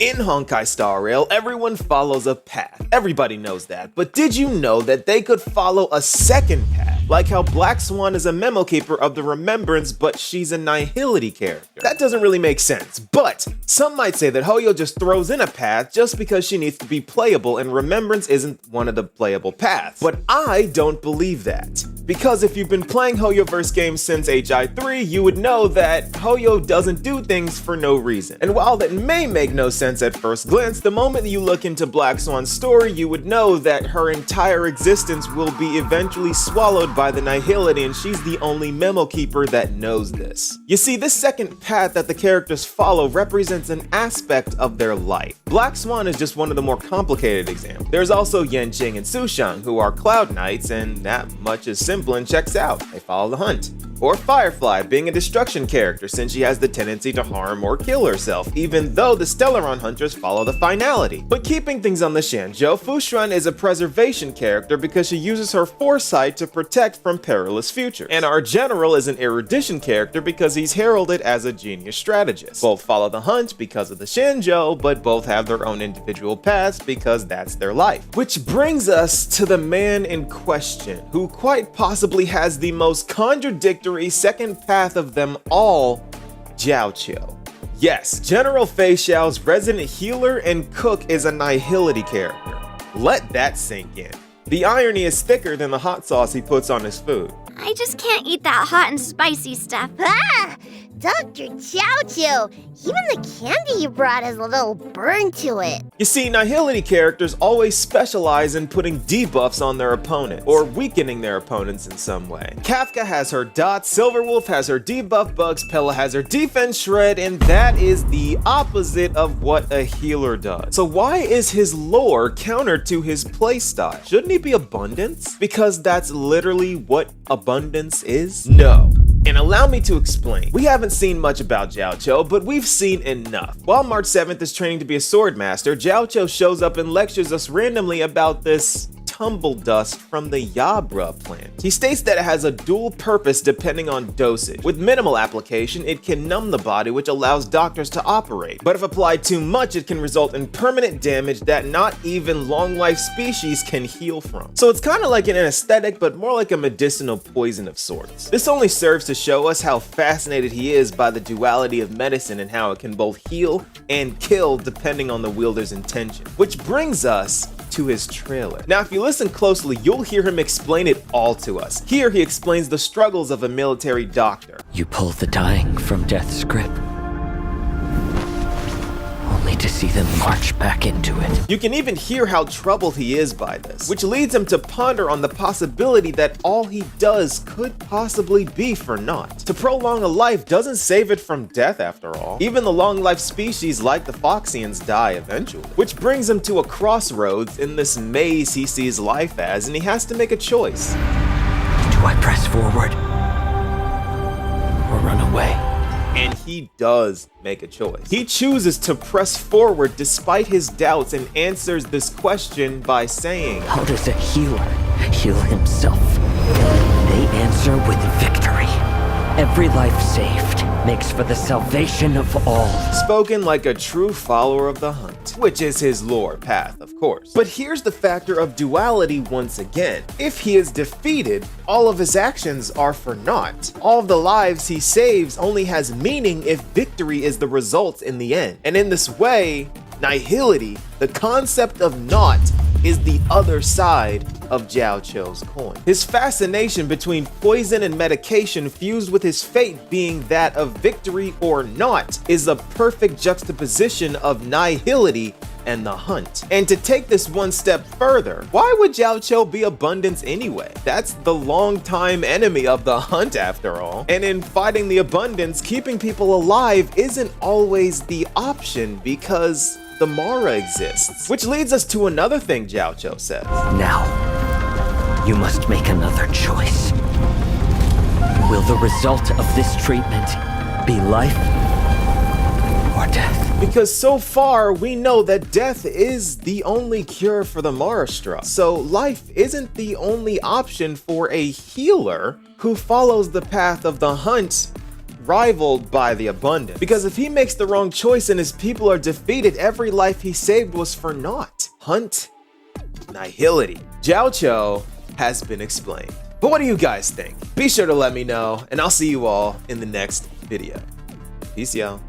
In Honkai Star Rail, everyone follows a path. Everybody knows that. But did you know that they could follow a second path? Like how Black Swan is a memo keeper of the Remembrance, but she's a Nihility character. That doesn't really make sense, but some might say that Hoyo just throws in a path just because she needs to be playable and Remembrance isn't one of the playable paths. But I don't believe that. Because if you've been playing Hoyoverse games since HI3, you would know that Hoyo doesn't do things for no reason. And while that may make no sense at first glance, the moment you look into Black Swan's story, you would know that her entire existence will be eventually swallowed by the Nihility, and she's the only memo keeper that knows this. You see, this second path that the characters follow represents an aspect of their life. Black Swan is just one of the more complicated examples. There's also Yanqing and Sushang, who are Cloud Knights, and that much is simple and checks out. They follow the hunt. Or Firefly, being a destruction character since she has the tendency to harm or kill herself, even though the Stellaron hunters follow the finality. But keeping things on the Shanzhou, Fushuan is a preservation character because she uses her foresight to protect from perilous futures. And our general is an erudition character because he's heralded as a genius strategist. Both follow the hunt because of the Shanzhou, but both have their own individual paths because that's their life. Which brings us to the man in question, who quite possibly has the most contradictory second path of them all, Jiaoqiu. Yes, General Fei Xiao's resident healer and cook is a Nihility character. Let that sink in. The irony is thicker than the hot sauce he puts on his food. I just can't eat that hot and spicy stuff. Ah! Dr. Jiaoqiu! Even the candy you brought has a little burn to it. You see, Nihility characters always specialize in putting debuffs on their opponents, or weakening their opponents in some way. Kafka has her dots, Silverwolf has her debuff bugs, Pella has her defense shred, and that is the opposite of what a healer does. So why is his lore counter to his playstyle? Shouldn't he be Abundance? Because that's literally what Abundance is? No. And allow me to explain. We haven't seen much about Jiaoqiu, but we've seen enough. While March 7th is training to be a sword master, Jiaoqiu shows up and lectures us randomly about this tumble dust from the Yabra plant. He states that it has a dual purpose depending on dosage. With minimal application, it can numb the body, which allows doctors to operate. But if applied too much, it can result in permanent damage that not even long-life species can heal from. So it's kind of like an anesthetic, but more like a medicinal poison of sorts. This only serves to show us how fascinated he is by the duality of medicine and how it can both heal and kill depending on the wielder's intention. Which brings us to his trailer. Now, if you listen closely, you'll hear him explain it all to us. Here, he explains the struggles of a military doctor. You pull the dying from death's grip, only to see them march back into it. You can even hear how troubled he is by this, which leads him to ponder on the possibility that all he does could possibly be for naught. To prolong a life doesn't save it from death after all. Even the long-life species like the Foxians die eventually. Which brings him to a crossroads in this maze he sees life as, and he has to make a choice. Do I press forward or run away? And he does make a choice. He chooses to press forward despite his doubts and answers this question by saying, how does a healer heal himself? They answer with victory. Every life saved makes for the salvation of all. Spoken like a true follower of the hunt, which is his lore path, of course. But here's the factor of duality once again. If he is defeated, all of his actions are for naught. All of the lives he saves only has meaning if victory is the result in the end. And in this way, Nihility, the concept of naught, is the other side of Jiaoqiu's coin. His fascination between poison and medication fused with his fate being that of victory or naught is a perfect juxtaposition of Nihility and the hunt. And to take this one step further, why would Jiaoqiu be Abundance anyway? That's the longtime enemy of the hunt after all. And in fighting the Abundance, keeping people alive isn't always the option because the Mara exists. Which leads us to another thing Jiaoqiu says. Now, you must make another choice. Will the result of this treatment be life or death? Because so far, we know that death is the only cure for the Marastra. So life isn't the only option for a healer who follows the path of the hunt rivaled by the abundant. Because if he makes the wrong choice and his people are defeated, every life he saved was for naught. Hunt Nihility. Jiaoqiu has been explained. But what do you guys think? Be sure to let me know, and I'll see you all in the next video. Peace, y'all.